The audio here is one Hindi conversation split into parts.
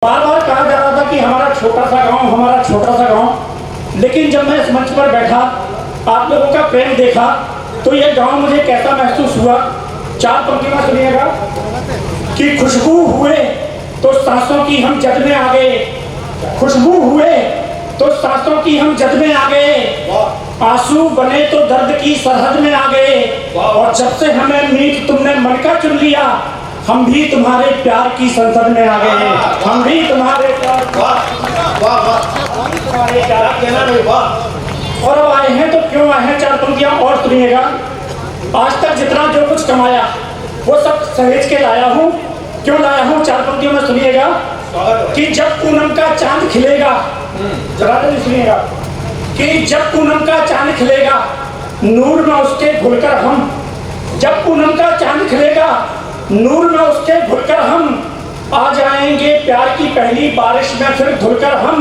बार बार कहा जा रहा था कि हमारा छोटा सा गांव, हमारा छोटा सा गांव, लेकिन जब मैं इस मंच पर बैठा, आप लोगों का प्रेम देखा, तो ये गांव मुझे कैसा महसूस हुआ। चार पंक्तियां सुनिएगा कि खुशबू हुए तो सांसों की हम जद में आ गए, खुशबू हुए तो सांसों की हम जद में आ गए, आंसू बने तो दर्द की सरहद में आ गए, और जब से हमें मीत तुमने मन का चुन लिया, हम भी तुम्हारे प्यार की संसद में आ गए हैं, हम भी तुम्हारे प्यार और अब आए हैं तो क्यों आए हैं। चार पंक्तियां और सुनिएगा। आज तक जितना जो कुछ कमाया वो सब सहेज के लाया हूँ। क्यों लाया हूँ? चार पंक्तियों में सुनिएगा कि जब पूनम का चांद खिलेगा, जरा सुनिएगा कि जब पूनम का चांद खिलेगा, नूर में उसके घुलकर हम, जब पूनम का चांद खिलेगा, नूर में उसके घुलकर हम आ जाएंगे प्यार की पहली बारिश में फिर धुलकर हम।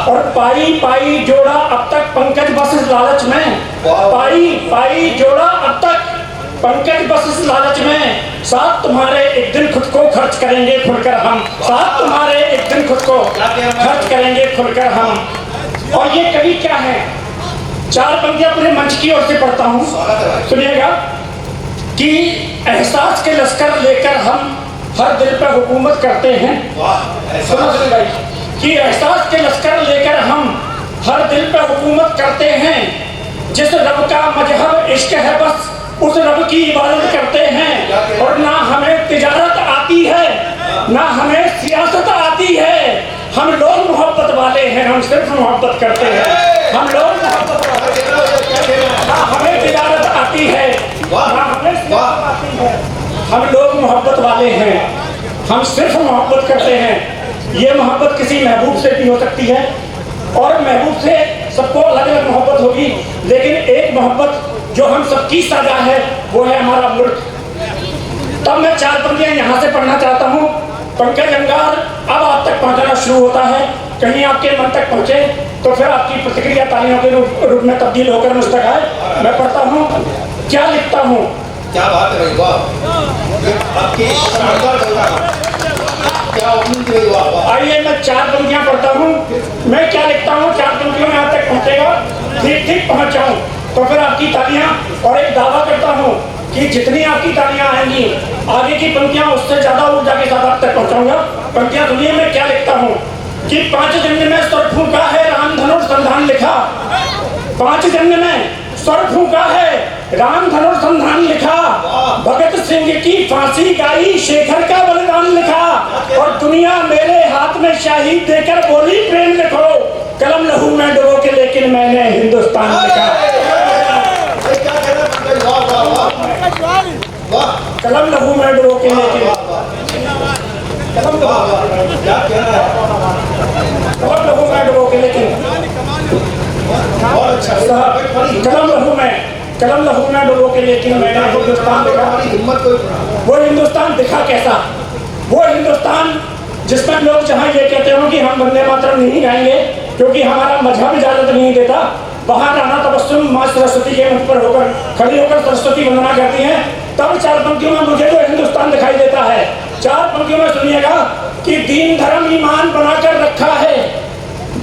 और पाई पाई जोड़ा अब तक पंकज बस इस लालच में, पाई पाई जोड़ा अब तक पंकज बस इस लालच में, साथ तुम्हारे एक दिन खुद को खर्च करेंगे खुलकर हम, साथ तुम्हारे एक दिन खुद को खर्च करेंगे खुलकर हम। और ये कवि क्या है? चार पंक्तियां पूरे मंच की ओर से पढ़ता हूँ, सुनिएगा कि एहसास के लश्कर लेकर हम हर दिल पर हुकूमत करते हैं। सुनो भाई कि एहसास के लश्कर लेकर हम हर दिल पर हुकूमत करते हैं, जिस रब का मजहब इश्क है बस उस रब की इबादत करते हैं। और ना हमें तिजारत आती है ना हमें सियासत आती है, हम लोग मोहब्बत वाले हैं, हम सिर्फ मोहब्बत करते हैं, हम लोग मोहब्बत वाले हैं। ना हमें तिजारत आती है ना हमें सियासत आती है, हम लोग मोहब्बत वाले हैं, हम सिर्फ मोहब्बत करते हैं। ये मोहब्बत किसी महबूब से भी हो सकती है और महबूब से सबको अलग अलग मोहब्बत होगी, लेकिन एक मोहब्बत जो हम सबकी सजा है वो है हमारा मुल्क। तब मैं चार पंक्तियां यहाँ से पढ़ना चाहता हूँ। पंकज अंगार अब आप तक पहुँचना शुरू होता है, कहीं आपके मन तक पहुँचे तो फिर आपकी प्रतिक्रिया तालियों के रूप में तब्दील होकर मुझ तक आए। मैं पढ़ता हूँ, क्या लिखता हूँ। क्या बात है भाई, वाह, आपकी शानदार क्या आइए मैं चार पंक्तियां पढ़ता हूँ। मैं क्या लिखता हूँ, चार पंक्तियों में आप तक पहुँचेगा, ठीक ठीक पहुँच जाऊँ तो फिर आपकी तालियां। और एक दावा करता हूँ कि जितनी आपकी तालियां आएंगी आगे की पंक्तियां उससे ज्यादा ऊर्जा के साथ आप तक पहुँचाऊंगा। पंक्तियां सुनिए, मैं क्या लिखता हूँ कि 5 जन्म में स्वर फूंका है राम धनुर्संधान लिखा, 5 जन्म में स्वर फूंका है राम धनुर्संधान लिखा, भगत सिंह की फांसी गाई शेखर का बलिदान लिखा, और दुनिया मेरे हाथ में शाही देकर बोली प्रेम लिखो, कलम लहू में डुबो के लेकिन मैंने हिंदुस्तान लिखा, कलम लहू में डुबो के लेकिन कलम लहू में डुबो के लेकिन कलम लहू में डुबो के लेकिन मैंने हिंदुस्तान दिखा। वो हिंदुस्तान दिखा कैसा? वो हिंदुस्तान जिसमें लोग जहाँ ये कहते हो कि हम वंदे मातरम नहीं गाएंगे क्योंकि हमारा मजहब इजाजत नहीं देता, वहाँ राना तबस्सुम माँ सरस्वती के मुख पर होकर खड़ी होकर सरस्वती वंदना करती हैं, तब चार पंक्तियों में मुझे जो हिंदुस्तान दिखाई देता है। चार पंक्तियों में सुनिएगा कि दीन धर्म ईमान बनाकर रखा है,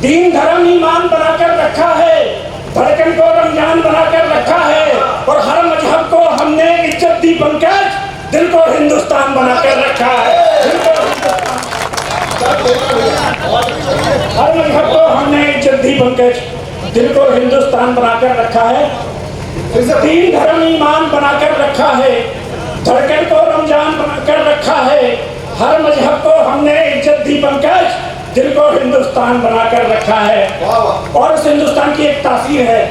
दीन धर्म ईमान बनाकर रखा है, धड़कन को रमजान बनाकर रखा है, और हर मजहब को हमने इज्जत दी पंकज, दिल को हिंदुस्तान बनाकर रखा है, हर मजहब को हमने इज्जत दी पंकज, दिल को हिंदुस्तान बनाकर रखा है, दीन धर्म ईमान बनाकर रखा है, धड़कन को रमजान बनाकर रखा है, हर मजहब को हमने इज्जत दी पंकज, दिल को हिंदुस्तान बनाकर रखा है। और इस हिंदुस्तान की एक तासीर है,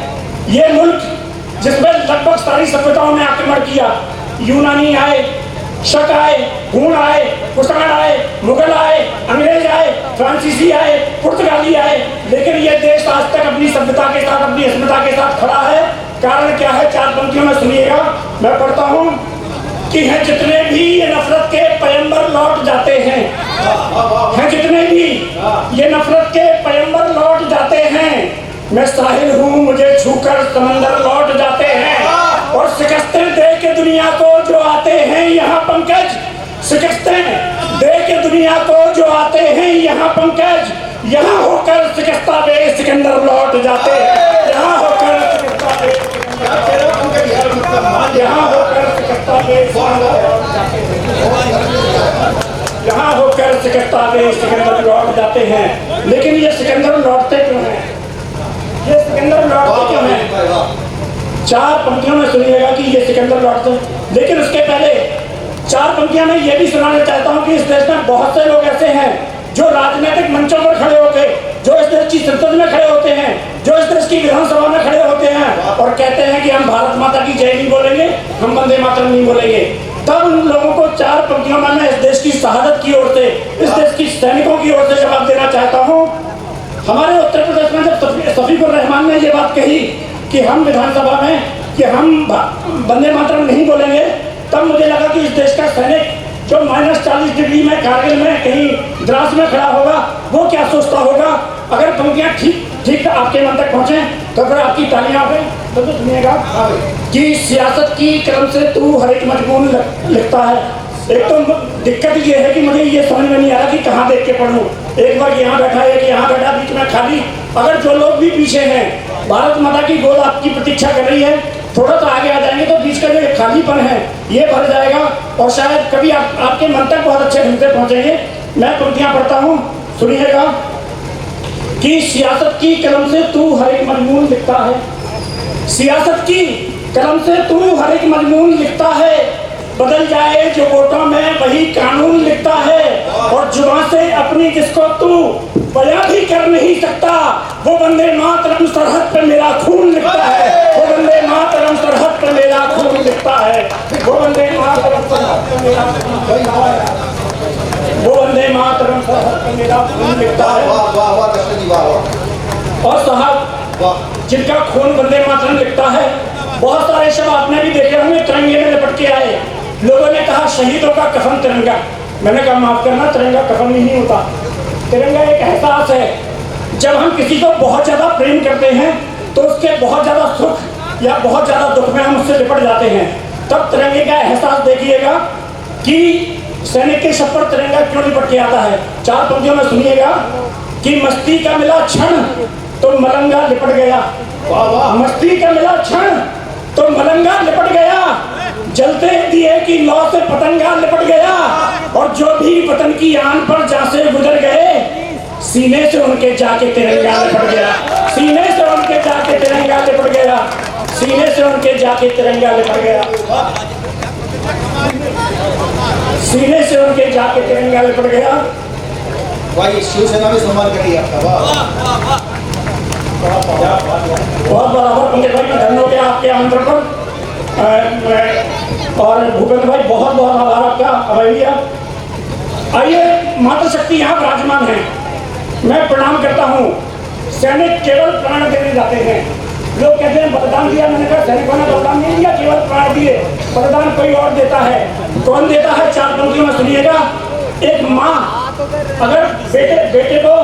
ये मुल्क जिसमें लगभग सारी सभ्यताओं ने आक्रमण किया, यूनानी आए, शक आए, हूण आए, कुषाण आए, मुगल आए, अंग्रेज आए, फ्रांसीसी आए, पुर्तगाली आए, लेकिन ये देश आज तक अपनी सभ्यता के साथ, अपनी अस्मिता के साथ खड़ा है। कारण क्या है? चार पंक्तियों में सुनिएगा, मैं पढ़ता हूँ कि हैं जितने भी ये नफरत के पैगंबर लौट जाते हैं, हैं जितने भी ये नफरत के पैगंबर लौट जाते हैं, मैं साहिल हूँ मुझे छूकर समंदर लौट जाते हैं, और शिकस्तें दे के दुनिया को जो आते हैं यहाँ पंकज, शिकस्तें दे के दुनिया को जो आते हैं यहाँ पंकज, यहाँ होकर शिकस्ता बे सिकंदर लौट जाते हैं, यहाँ होकर शिकस्ता बे यहाँ होकर शिकस्ता बे यहाँ होकर शिकस्ता बे सिकंदर लौट जाते हैं। लेकिन ये सिकंदर लौटते क्यों हैं? ये सिकंदर लौटते क्यों हैं? चार पंक्तियों में सुनिएगा कि ये सिकंदर लौटते। लेकिन उसके पहले चार पंक्तियां मैं ये भी सुनाना चाहता हूँ कि इस देश में बहुत से लोग ऐसे हैं जो राजनीतिक मंचों पर खड़े होते, जो इस देश की संसद में खड़े होते हैं, जो इस देश की विधानसभा में खड़े होते हैं और कहते हैं कि हम भारत माता की जय नहीं बोलेंगे, हम वंदे मातरम नहीं बोलेंगे। तब उन लोगों को चार पंक्तियों में मैं इस देश की शहादत की ओर से, इस देश की सैनिकों की ओर से जवाब देना चाहता हूँ। हमारे उत्तर प्रदेश में जब शफीकुर रहमान ने ये बात कही कि हम विधानसभा में कि हम वंदे मातरम नहीं बोलेंगे, तब मुझे लगा कि इस देश का सैनिक जो -40 डिग्री में कारगिल में कहीं द्रास में खड़ा होगा, वो क्या सोचता होगा। अगर पंक्तियां ठीक आपके मन तक पहुंचे तो फिर आपकी तालियां पे तो सुनिएगा कि सियासत की कलम से तू हर एक मजमून लिखता है। एक तो दिक्कत ये है कि मुझे ये समझ में नहीं आ रहा कि कहाँ देख के पढ़ूं। एक बार यहाँ बैठा, एक यहाँ बैठा, बीच में खाली। अगर जो लोग भी पीछे हैं, भारत माता की गोद आपकी प्रतीक्षा कर रही है, थोड़ा सा आगे आ जाएंगे तो बीच का जो खालीपन है ये भर जाएगा और शायद कभी आपके मन तक बहुत अच्छे ढंग से पहुंचेंगे। मैं पंक्तियां पढ़ता हूं, सुनिएगा कि सियासत की कलम से तू हर एक मजमून लिखता है, सियासत की कलम से तू हर एक मजमून लिखता है, बदल जाए जो वोटों में वही कानून लिखता है, और जुबान से अपनी जिसको तू बयां भी कर नहीं सकता, वो वंदे मातरम सरहद पे मेरा खून लिखता है, वो वंदे मातरम सरहद पे मेरा खून लिखता है, वो वंदे मातरम सरहद पे मेरा खून लिखता है, वो वंदे मातरम सरहद पे मेरा खून लिखता है। और साहब जिनका खून वंदे मातरम लिखता है, बहुत सारे शब्द आपने भी देखे होंगे तिरंगे में लिपट के आए। लोगों ने कहा शहीदों का कफन तिरंगा, मैंने कहा माफ करना, तिरंगा कफन नहीं होता। तिरंगा एक एहसास है। जब हम किसी को बहुत ज्यादा प्रेम करते हैं तो उसके बहुत ज्यादा सुख या बहुत ज्यादा दुख में हम उससे लिपट जाते हैं, तब तिरंगे का एहसास देखिएगा कि सैनिक के शब्द पर तिरंगा क्यों लिपट के आता है। चार पंक्तियों में सुनिएगा कि मस्ती का मिला क्षण तो मलंगा लिपट गया, मस्ती का मिला क्षण तो मलंगा लिपट गया, जलते दिए की लौ से पतंगा लिपट गया, और जो भी वतन की आन पर जहाँ से गुजर गए, सीने से उनके जाके तिरंगा लिपट गया, सीने से उनके जाके तिरंगा लिपट गया, सीने से उनके जाके तिरंगा लिपट गया, सीने से उनके जाके तिरंगा लिपट गया। भाई शिवसेना में सम्मान करिए आपका। बहुत बराबर पंकज भाई, धन्य हो गया आपके आमंत्रण पर। और भूपेंद्र भाई बहुत बहुत आभार आपका। अभैया आइए, मातृशक्ति यहाँ विराजमान है, मैं प्रणाम करता हूँ। सैनिक केवल प्राण देने जाते हैं। लोग कहते हैं बलिदान दिया, मैंने कहा सैनिकों ने बलिदान नहीं दिया, केवल प्राण दिए। बलिदान कोई और देता है। कौन देता है? चार पंक्तियों में सुनिएगा। एक माँ अगर बेटे को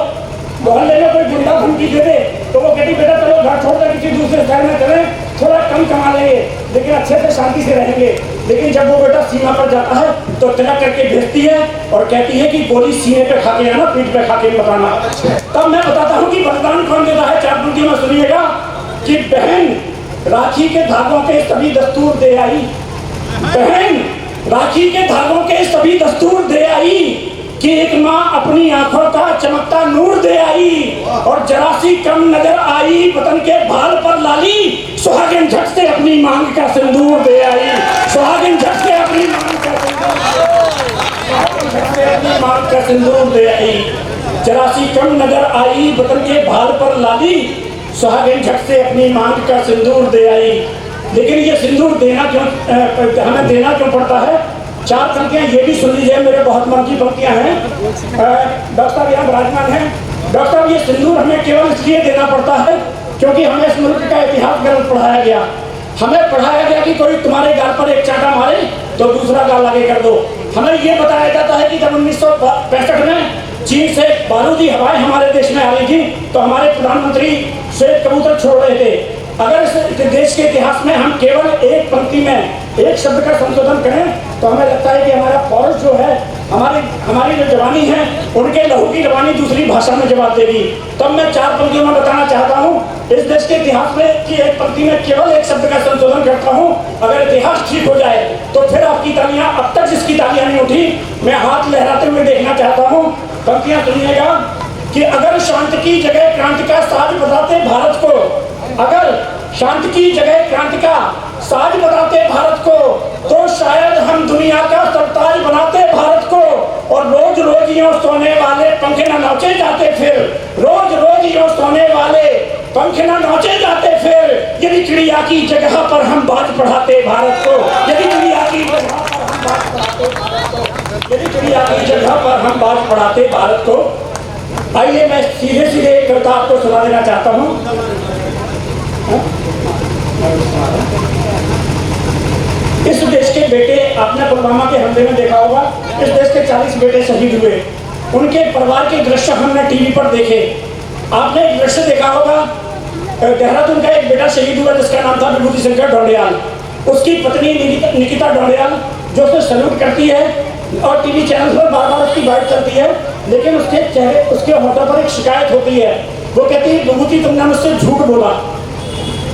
मोहल्ले में कोई गुंडा धमकी दे दे तो वो कहती बेटा चलो घर छोड़कर किसी दूसरे शहर में चले, थोड़ा कम कमा लेंगे लेकिन अच्छे से शांति से रहेंगे। लेकिन जब वो बेटा सीमा पर जाता है तो तिलक करके भेजती है और कहती है कि गोली सीने पे खा के आना, पीठ पे खा के बताना। तब मैं बताता हूँ कि बलिदान कौन देता है। चार पंक्तियों में सुनिएगा कि बहन राखी के धागों के सभी दस्तूर दे आई, बहन राखी के धागों के सभी दस्तूर दे आई, कि एक माँ अपनी आंखों का चमकता नूर दे आई, और जरा सी कम नजर आई वतन के भाल पर लाली, सुहागिन झट से अपनी मांग का सिंदूर दे आई, सुहागिन झट से अपनी मांग का सिंदूर दे आई, जरा सी कम नजर आई वतन के भाल पर लाली, सुहागिन झट से अपनी मांग का सिंदूर दे आई। लेकिन ये सिंदूर देना क्यों, हमें देना क्यों पड़ता है? चार पंक्तियां ये भी सुन लीजिए, मेरे बहुत मन की पंक्तियां हैं। डॉक्टर साहब यहाँ विराजमान हैं। डॉक्टर साहब, ये सिंदूर हमें केवल इसलिए देना पड़ता है क्योंकि हमें इस मुल्क का इतिहास गलत पढ़ाया गया। हमें पढ़ाया गया कि कोई तुम्हारे गाल पर एक चांटा मारे तो दूसरा गाल आगे कर दो। हमें ये बताया जाता है कि जब 1965 में चीन से बारूदी हवाएं हमारे देश में आ रही थी तो हमारे प्रधानमंत्री श्वेत कबूतर छोड़ रहे थे। अगर इस देश के इतिहास में हम केवल एक पंक्ति में एक शब्द का संशोधन करें तो हमें लगता है कि हमारा पौरुष जो है हमारी जो जवानी है उनके लहू की जवानी दूसरी भाषा में जवाब देगी। तब मैं 4 पंक्तियों में बताना चाहता हूँ इस देश के इतिहास में कि एक पंक्ति में केवल एक शब्द का संशोधन करता हूँ। अगर इतिहास ठीक हो जाए तो फिर आपकी तालियां, अब तक जिसकी तालियां नहीं उठी मैं हाथ लहराते हुए देखना चाहता हूँ। पंक्तियां सुनिएगा कि अगर शांति की जगह क्रांति का साज बजाते भारत को, अगर शांति की जगह क्रांति का साज बनाते भारत को, तो शायद हम दुनिया का सरताज बनाते भारत को। और रोज रोज यूं सोने वाले पंख न नौचे जाते फिर, रोज रोज यूं सोने वाले पंख न नौचे जाते फिर, यदि चिड़िया की जगह पर हम बाज पढ़ाते भारत को, यदि चिड़िया की जगह पर हम बाज पढ़ाते भारत को, यदि चिड़िया की जगह पर हम बाज पढ़ाते भारत को। आइए मैं सीधे सीधे एक कविता आपको सुना देना चाहता हूँ। इस देश के बेटे, आपने पुलवामा के हमले में देखा होगा, इस देश के 40 बेटे शहीद हुए। उनके परिवार के दृश्य हमने टीवी पर देखे। आपने एक दृश्य देखा होगा, देहरादून का एक बेटा शहीद हुआ जिसका नाम था विभूति शंकर ढोंडियाल। उसकी पत्नी निकिता ढोंडियाल जो उसे सैल्यूट करती है और टीवी चैनल पर बार बार उसकी बात चलती है, लेकिन उसके चेहरे, उसके होठों पर एक शिकायत होती है। वो कहती है, विभूति तुमने मुझसे झूठ बोला,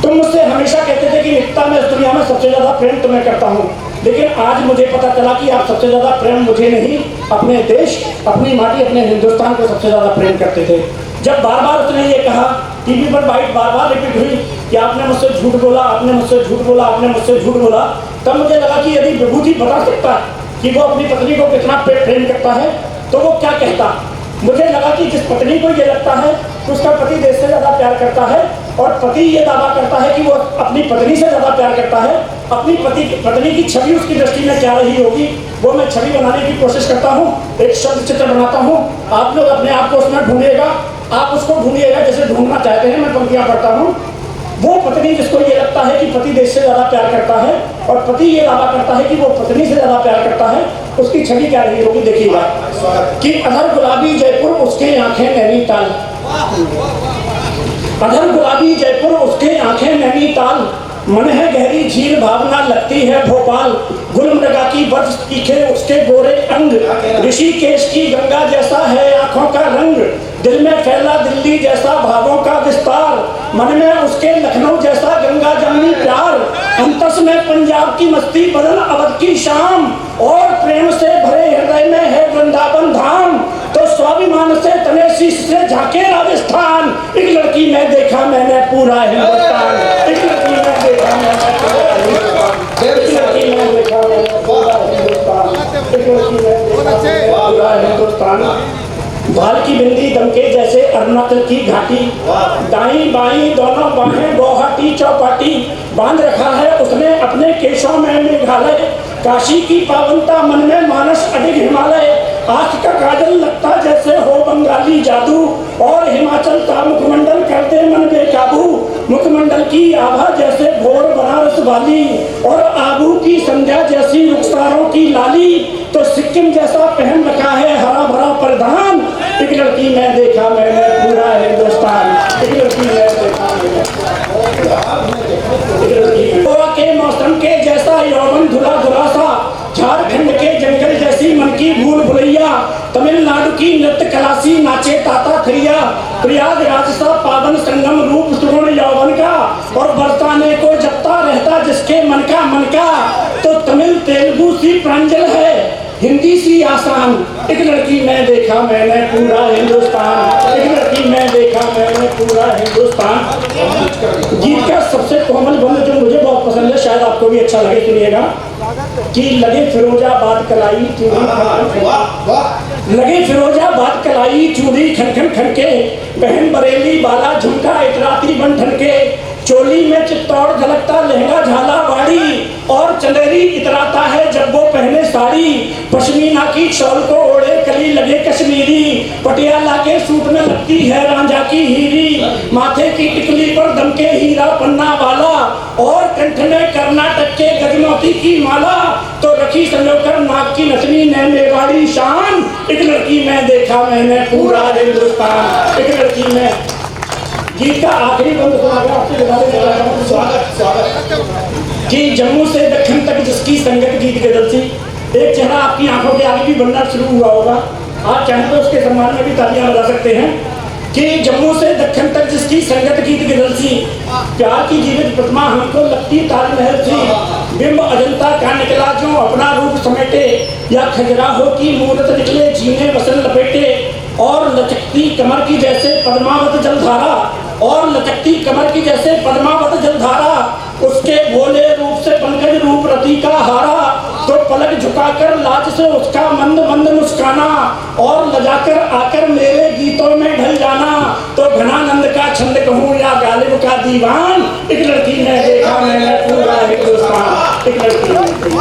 तुम मुझसे हमेशा कहते थे कि निकिता मैं इस दुनिया में सबसे ज्यादा प्रेम तुम्हें करता हूँ, लेकिन आज मुझे पता चला कि आप सबसे ज्यादा प्रेम मुझे नहीं, अपने देश, अपनी माटी, अपने हिंदुस्तान को सबसे ज्यादा प्रेम करते थे। जब बार बार उसने ये कहा, टीवी पर बाइट बार बार रिपीट हुई कि आपने मुझसे झूठ बोला, आपने मुझसे झूठ बोला, आपने मुझसे झूठ बोला, तब मुझे लगा कि यदि विभूति बता सकता है कि वो अपनी पत्नी को कितना प्रेम करता है तो वो क्या कहता। मुझे लगा कि जिस पत्नी को ये लगता है कि उसका पति देश से ज्यादा प्यार करता है और पति ये दावा करता है कि वो अपनी पत्नी से ज्यादा प्यार करता है, अपनी पत्नी की छवि उसकी दृष्टि में क्या रही होगी, वो मैं छवि बनाने की कोशिश करता हूँ। एक शब्द चित्र बनाता हूँ, आप लोग अपने आप को उसमें ढूंढिएगा, आप उसको ढूंढिएगा जैसे ढूंढना चाहते हैं। मैं पंक्तियां पढ़ता हूँ। वो पत्नी जिसको ये लगता है कि पति देश से ज्यादा प्यार करता है और पति ये दावा करता है कि वो पत्नी से ज्यादा प्यार करता है, उसकी छवि क्या रही होगी देखिएगा कि अधर गुलाबी जयपुर उसके आंखें नैनीताल, अधर गुलाबी जयपुर उसके आंखें नैनीताल, मन है गहरी झील भावना लगती है भोपाल, गुलमर्गा की बर्फ तीखे उसके गोरे अंग, ऋषिकेश की गंगा जैसा है आंखों का रंग, दिल में फैला दिल्ली जैसा भावों का विस्तार, मन में उसके लखनऊ जैसा गंगा जमनी प्यार, अंतस में पंजाब की मस्ती बदन अवध की शाम, और प्रेम से भरे हृदय में है वृंदावन धाम, तो स्वाभिमान से तने शीश से झांके राजस्थान, एक लड़की में देखा मैंने पूरा हिंदुस्तान, एक लड़की में देखा मैंने पूरा हिंदुस्तान, एक लड़की में देखा मैंने पूरा हिंदुस्तान, एक लड़की में देखा मैंने पूरा हिंदुस्तान। बाल की बिंदी दमके जैसे अरुणाचल की घाटी, दाई बाई दोनों बाहें गुवाहाटी चौपाटी, बांध रखा है उसने अपने केशों में मेघालय, काशी की पावनता मन में मानस अडिग हिमालय, आंख का काजल लगता जैसे हो बंगाली जादू, और हिमाचल का मुखमंडल करते मन बेकाबू, मुखमंडल की आभा जैसे भोर बनारस वाली, और आबू की संध्या जैसी रुखसारों की लाली, तो सिक्किम जैसा पहन रखा है हरा भरा परिधान, एक लड़की में देखा मैंने पूरा हिंदुस्तान, एक लड़की में देखा मैंने, गोवा के मौसम के जैसा यौवन धुला धुला सा, झारखंड के जंगल जैसी मन की भूल भुलैया, तमिलनाडु की नृत्य कलासी नाचे ताता थैया, प्रयागराज सा पावन संगम रूप सुवर्ण यौवन का, और बरसाने को जपता रहता जिसके मन का, तो तमिल तेलुगु सी प्रांजल है, हिंदी सी आसान, एक लड़की में देखा मैंने पूरा हिंदुस्तान, एक लड़की में देखा मैंने पूरा हिंदुस्तान। गीत का सबसे कोमल बंद जो मुझे बहुत पसंद है, शायद आपको भी अच्छा लगे, सुनिएगा कि लगे फिरोजाबाद कलाई चूड़ी, लगे फिरोजाबाद कलाई चूड़ी खन खन खन के, बहन बरेली बाला झुमका इतराती बन ठन के, चोली में चित्तौड़ झलकता लहंगा झाला वाड़ी, और चंदेरी इतराता है जब वो पहने साड़ी, पश्मीना की शॉल को ओढ़े कली लगे कश्मीरी, पटियाला के सूट में लगती है रांझा की हीरी, माथे की टिकली पर दमके हीरा पन्ना वाला, और कंठ में कर्नाटक के गजमोती की माला, तो रखी संजोकर नाक की नथनी ने मेवाड़ी शान, एक लड़की में देखा मैंने पूरा हिंदुस्तान, एक लड़की में। गीत का आखिरी बंद स्वागत कि जम्मू से दक्षिण तक जिसकी संगत गीत के दल थी, एक चेहरा आपकी आंखों के आगे भी बनना शुरू हुआ होगा। आज चाहे तो उसके सम्मान में भी तालियां बजा सकते हैं कि जम्मू से दक्षिण तक जिसकी संगत गीत गिरल सी, प्यार की जीवित प्रतिमा हमको लगती ताजमहल सी। बिंब अजंता का निकला जो अपना रूप समेटे, या खजुराहो की मूरत निकले जीने वसन लपेटे। और लचकती कमर की जैसे पद्मावत जलधारा, और लचकती कमर की जैसे पद्मावत जलधारा, उसके भोले रूप से पंकज रूप रति का हारा। तो पलक झुकाकर लाज से उसका मंद मंद मुस्काना, और लजाकर आकर मेरे गीतों में ढल जाना। तो घनानंद का छंद कहूँ या गालिब का दीवान, एक लड़की ने देखा मैंने पूरा हिंदुस्तान, एक लड़की